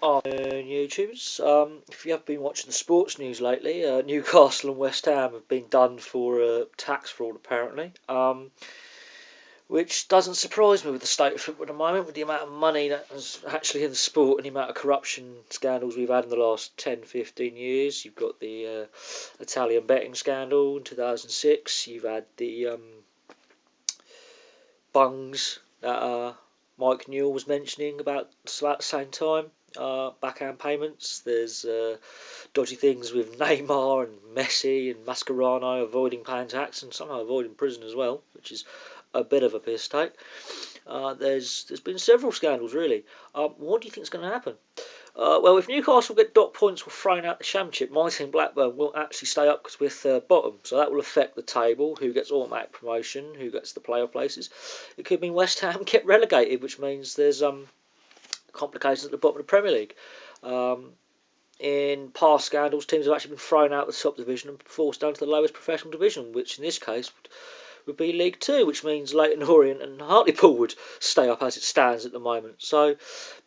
Afternoon, YouTubers. If you have been watching the sports news lately, Newcastle and West Ham have been done for tax fraud, apparently. Which doesn't surprise me with the state of football at the moment, with the amount of money that is actually in the sport and the amount of corruption scandals we've had in the last 10, 15 years. You've got the Italian betting scandal in 2006. You've had the bungs that Mike Newell was mentioning about the same time. Backhand payments. There's dodgy things with Neymar and Messi and Mascherano avoiding paying tax and somehow avoiding prison as well, which is a bit of a piss take. There's been several scandals really. What do you think is going to happen? Well, if Newcastle get dock points were thrown out the Championship, my team Blackburn will actually stay up because we're third bottom. So that will affect the table, who gets automatic promotion, who gets the playoff places. It could mean West Ham get relegated, which means there's complications at the bottom of the Premier League. In past scandals, teams have actually been thrown out of the top division and forced down to the lowest professional division, which in this case would be League Two, which means Leyton Orient and Hartlepool would stay up as it stands at the moment. So,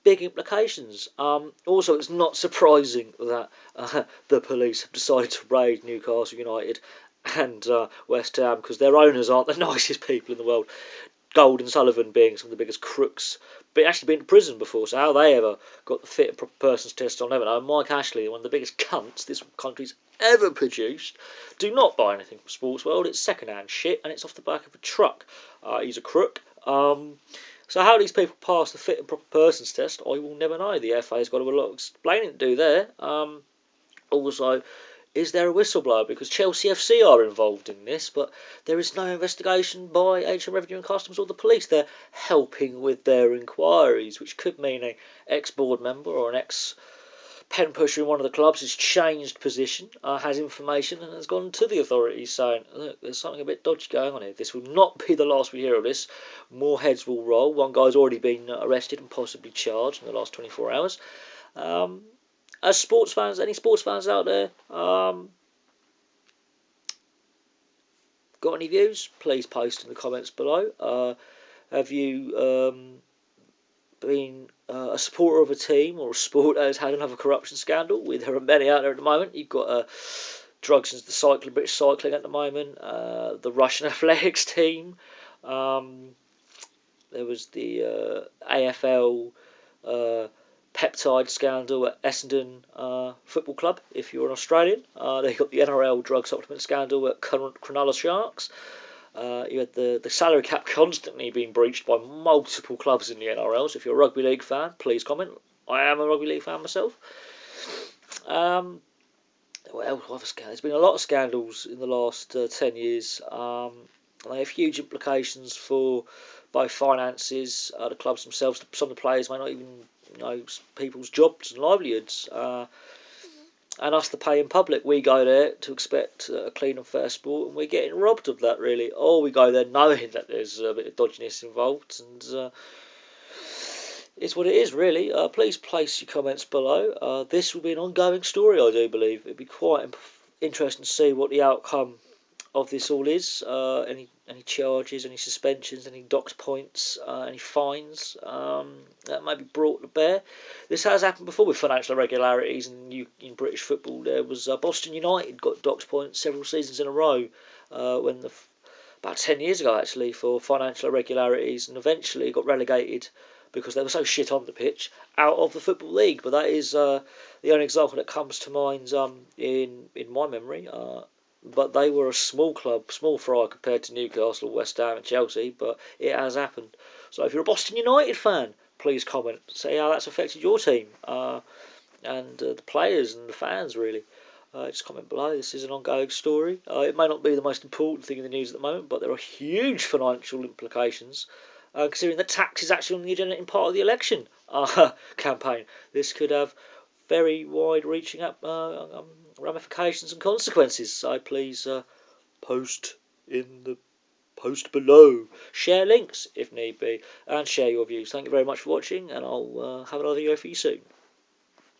big implications. Also, it's not surprising that the police have decided to raid Newcastle United and West Ham because their owners aren't the nicest people in the world. Gold and Sullivan being some of the biggest crooks, but actually been to prison before, so how they ever got the fit and proper persons test, I'll never know. Mike Ashley, one of the biggest cunts this country's ever produced. Do not buy anything from Sports World, it's second-hand shit, and it's off the back of a truck. He's a crook. So how these people pass the fit and proper persons test, I will never know. The FA's got a lot of explaining to do there. Also, is there a whistleblower? Because Chelsea FC are involved in this, but there is no investigation by HM Revenue and Customs or the police. They're helping with their inquiries, which could mean an ex-board member or an ex-pen pusher in one of the clubs has changed position, has information, and has gone to the authorities saying, look, there's something a bit dodgy going on here. This will not be the last we hear of this. More heads will roll. One guy's already been arrested and possibly charged in the last 24 hours. As sports fans, any sports fans out there, got any views? Please post in the comments below. Have you been a supporter of a team or a sport that has had another corruption scandal? There are many out there at the moment. You've got drugs into the British cycling at the moment, the Russian athletics team. There was the AFL peptide scandal at Essendon Football Club, if you're an Australian. They got the NRL drug supplement scandal at Cronulla Sharks. You had the salary cap constantly being breached by multiple clubs in the NRL, so if you're a rugby league fan, please comment. I am a rugby league fan myself. What else? There's been a lot of scandals in the last 10 years. They have huge implications for both finances, the clubs themselves. Some of the players may not even know people's jobs and livelihoods, and us, the paying public. We go there to expect a clean and fair sport, and we're getting robbed of that, really. Or we go there knowing that there's a bit of dodginess involved, and it's what it is, really. Please place your comments below. This will be an ongoing story, I do believe. It'd be quite interesting to see what the outcome of this all is. Any charges, any suspensions, any docked points, any fines that may be brought to bear. This has happened before with financial irregularities in British football. There was Boston United got docked points several seasons in a row about 10 years ago actually, for financial irregularities, and eventually got relegated because they were so shit on the pitch out of the Football League. But that is the only example that comes to mind in my memory. But they were a small club, small fry compared to Newcastle, West Ham and Chelsea, but it has happened. So if you're a Boston United fan, please comment, say how that's affected your team, and the players and the fans, really. Just comment below. This is an ongoing story. It may not be the most important thing in the news at the moment, but there are huge financial implications, considering that tax is actually on the agenda in part of the election campaign. This could have very wide-reaching ramifications and consequences. So please post in the post below. Share links if need be, and share your views. Thank you very much for watching, and I'll have another video for you soon.